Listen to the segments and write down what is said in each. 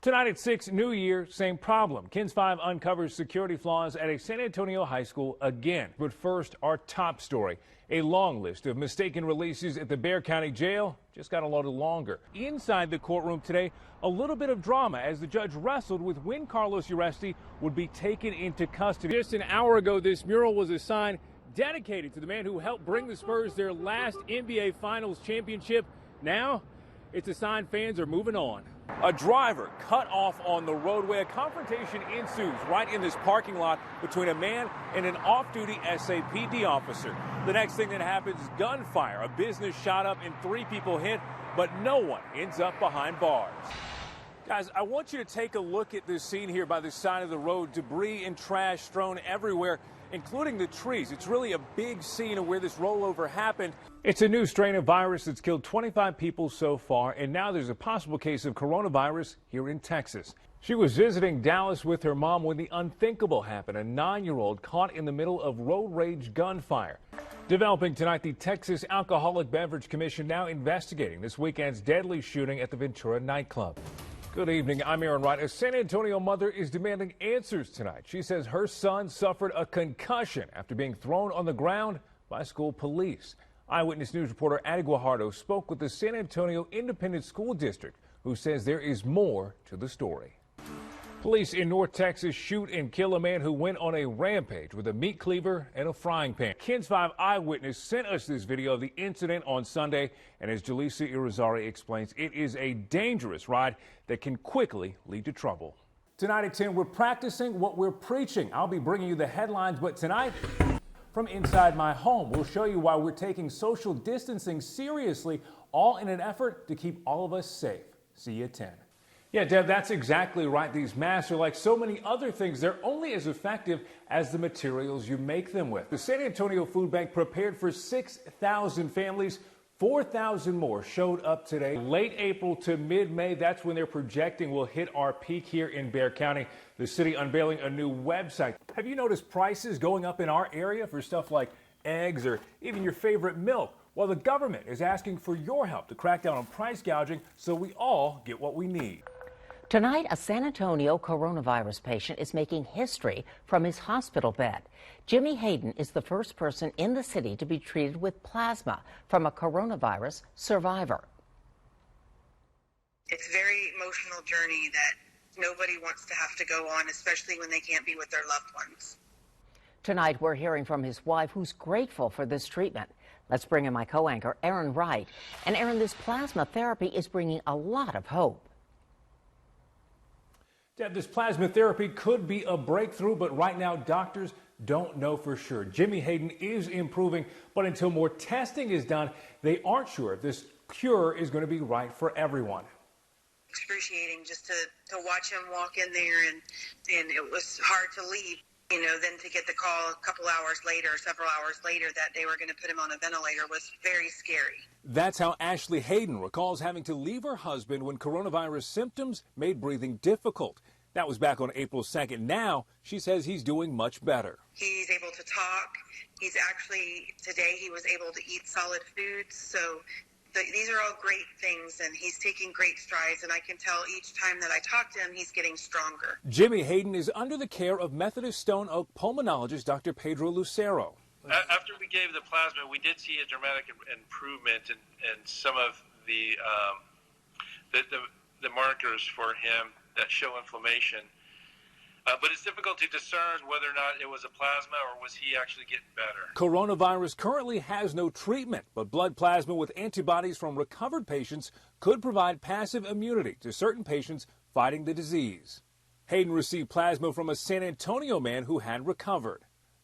Tonight at 6, New Year, same problem. KENS 5 uncovers security flaws at a San Antonio high school again. But first, our top story. A long list of mistaken releases at the Bexar County Jail just got a lot longer. Inside the courtroom today, a little bit of drama as the judge wrestled with when Carlos Uresti would be taken into custody. Just an hour ago, this mural was a sign dedicated to the man who helped bring the Spurs their last NBA Finals championship. Now, it's a sign fans are moving on. A driver cut off on the roadway. A confrontation ensues right in this parking lot between a man and an off-duty SAPD officer. The next thing that happens is gunfire. A business shot up and 3 people hit, but no one ends up behind bars. Guys, I want you to take a look at this scene here by the side of the road. Debris and trash strewn everywhere, including the trees. It's really a big scene of where this rollover happened. It's a new strain of virus that's killed 25 people so far, and now there's a possible case of coronavirus here in Texas. She was visiting Dallas with her mom when the unthinkable happened. A 9-year-old caught in the middle of road rage gunfire. Developing tonight, the Texas Alcoholic Beverage Commission now investigating this weekend's deadly shooting at the Ventura nightclub. Good evening, I'm Aaron Wright. A San Antonio mother is demanding answers tonight. She says her son suffered a concussion after being thrown on the ground by school police. Eyewitness News reporter Addie Guajardo spoke with the San Antonio Independent School District, who says there is more to the story. Police in North Texas shoot and kill a man who went on a rampage with a meat cleaver and a frying pan. KENS 5 eyewitness sent us this video of the incident on Sunday, and as Jaleesa Irizarry explains, it is a dangerous ride that can quickly lead to trouble. Tonight at 10, we're practicing what we're preaching. I'll be bringing you the headlines, but tonight, from inside my home, we'll show you why we're taking social distancing seriously, all in an effort to keep all of us safe. See you at 10. Yeah, Deb, that's exactly right. These masks are like so many other things. They're only as effective as the materials you make them with. The San Antonio Food Bank prepared for 6,000 families. 4,000 more showed up today. Late April to mid-May, that's when they're projecting we'll hit our peak here in Bexar County. The city unveiling a new website. Have you noticed prices going up in our area for stuff like eggs or even your favorite milk? Well, the government is asking for your help to crack down on price gouging so we all get what we need. Tonight, a San Antonio coronavirus patient is making history from his hospital bed. Jimmy Hayden is the first person in the city to be treated with plasma from a coronavirus survivor. It's a very emotional journey that nobody wants to have to go on, especially when they can't be with their loved ones. Tonight, we're hearing from his wife, who's grateful for this treatment. Let's bring in my co-anchor, Aaron Wright. And Aaron, this plasma therapy is bringing a lot of hope. Deb, this plasma therapy could be a breakthrough, but right now doctors don't know for sure. Jimmy Hayden is improving, but until more testing is done, they aren't sure if this cure is going to be right for everyone. Excruciating just to watch him walk in there, and it was hard to leave. You know, then to get the call a couple hours later, several hours later, that they were going to put him on a ventilator was very scary. That's how Ashley Hayden recalls having to leave her husband when coronavirus symptoms made breathing difficult. That was back on April 2nd. Now she says he's doing much better. He's able to talk. He's actually, today he was able to eat solid foods. So these are all great things, and he's taking great strides, and I can tell each time that I talk to him, he's getting stronger. Jimmy Hayden is under the care of Methodist Stone Oak pulmonologist Dr. Pedro Lucero. After we gave the plasma, we did see a dramatic improvement in some of the markers for him that show inflammation. But it's difficult to discern whether or not it was a plasma or was he actually getting better. Coronavirus currently has no treatment, but blood plasma with antibodies from recovered patients could provide passive immunity to certain patients fighting the disease. Hayden received plasma from a San Antonio man who had recovered.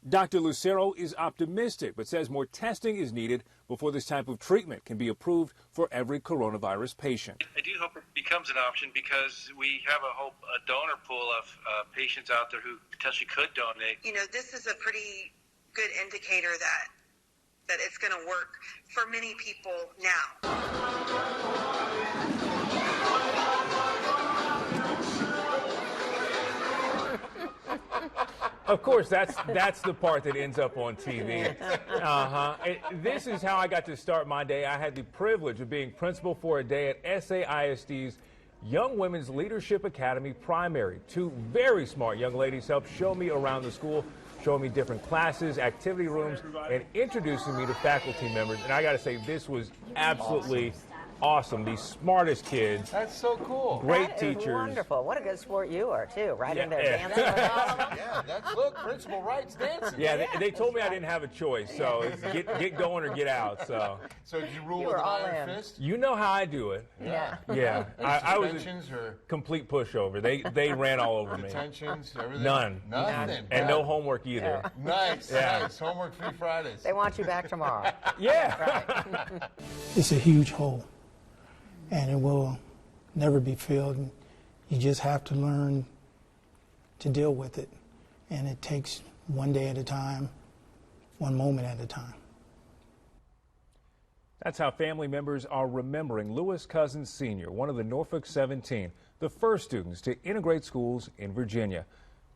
Dr. Lucero is optimistic, but says more testing is needed before this type of treatment can be approved for every coronavirus patient. I do hope it becomes an option because we have a donor pool of patients out there who potentially could donate. You know, this is a pretty good indicator that it's going to work for many people now. Of course, that's the part that ends up on TV. This is how I got to start my day. I had the privilege of being principal for a day at SAISD's Young Women's Leadership Academy Primary. Two very smart young ladies helped show me around the school, showing me different classes, activity rooms, and introducing me to faculty members. And I got to say, this was absolutely awesome. The smartest kids. That's so cool. Great That teachers. is wonderful. What a good sport you are, too. Right in there Yeah. dancing with all of them. Yeah, look, Principal Wright's dancing. Yeah, they told me I didn't have a choice, so it's get going or get out. So did you rule You with were an all iron in. fist? you know how I do it. Yeah. Yeah, I was a Suspensions or complete pushover. They ran all over me. detentions, everything? None. Nothing. And no homework either. Nice, Yeah. nice. Homework-free Fridays. They want you back tomorrow. Yeah. It's a huge hole, and it will never be filled. You just have to learn to deal with it, and it takes one day at a time, one moment at a time. That's how family members are remembering Lewis Cousins Sr., one of the Norfolk 17, the first students to integrate schools in Virginia.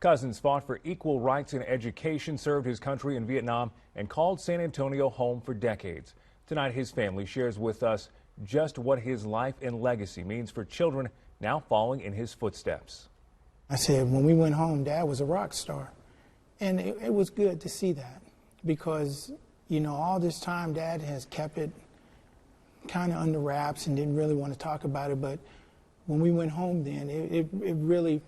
Cousins fought for equal rights in education, served his country in Vietnam, and called San Antonio home for decades. Tonight, his family shares with us just what his life and legacy means for children now following in his footsteps. I said, when we went home, Dad was a rock star. And it was good to see that because, you know, all this time, Dad has kept it kind of under wraps and didn't really want to talk about it. But when we went home then, it really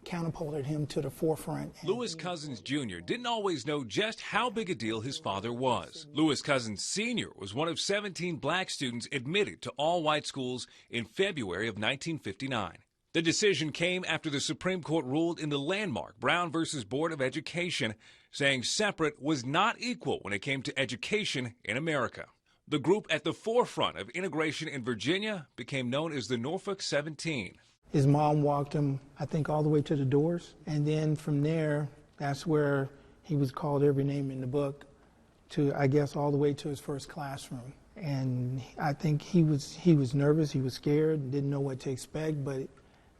catapulted him to the forefront. Lewis Cousins Jr. didn't always know just how big a deal his father was. Lewis Cousins Sr. was one of 17 black students admitted to all-white schools in February of 1959. The decision came after the Supreme Court ruled in the landmark Brown versus Board of Education, saying separate was not equal when it came to education in America. The group at the forefront of integration in Virginia became known as the Norfolk 17. His mom walked him, I think, all the way to the doors. And then from there, that's where he was called every name in the book to, I guess, all the way to his first classroom. And I think he was nervous, he was scared, didn't know what to expect, but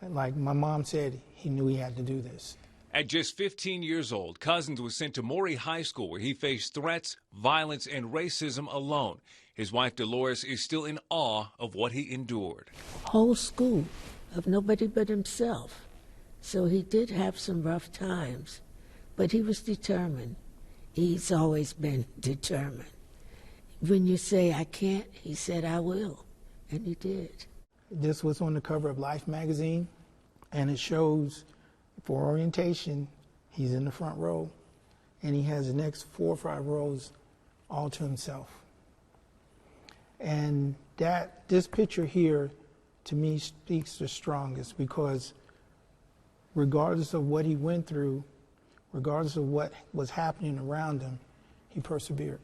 like my mom said, he knew he had to do this. At just 15 years old, Cousins was sent to Maury High School where he faced threats, violence, and racism alone. His wife, Dolores, is still in awe of what he endured. Whole school of nobody but himself. So he did have some rough times, but he was determined. He's always been determined. When you say, I can't, he said, I will, and he did. This was on the cover of Life magazine, and it shows for orientation, he's in the front row, and he has the next 4 or 5 rows all to himself. And this picture here, to me, speaks the strongest because regardless of what he went through, regardless of what was happening around him, he persevered.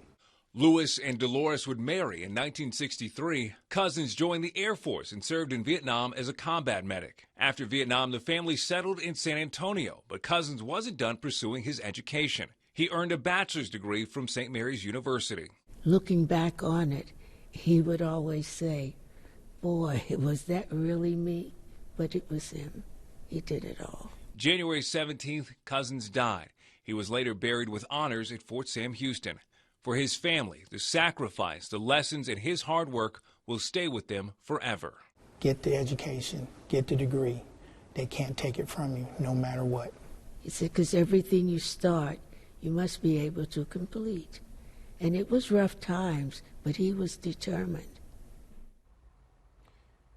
Lewis and Dolores would marry in 1963. Cousins joined the Air Force and served in Vietnam as a combat medic. After Vietnam, the family settled in San Antonio, but Cousins wasn't done pursuing his education. He earned a bachelor's degree from St. Mary's University. Looking back on it, he would always say, boy, was that really me? But it was him. He did it all. January 17th, Cousins died. He was later buried with honors at Fort Sam Houston. For his family, the sacrifice, the lessons, and his hard work will stay with them forever. Get the education, get the degree. They can't take it from you, no matter what. He said, because everything you start, you must be able to complete. And it was rough times, but he was determined.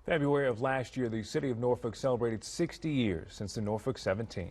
February of last year, the city of Norfolk celebrated 60 years since the Norfolk 17.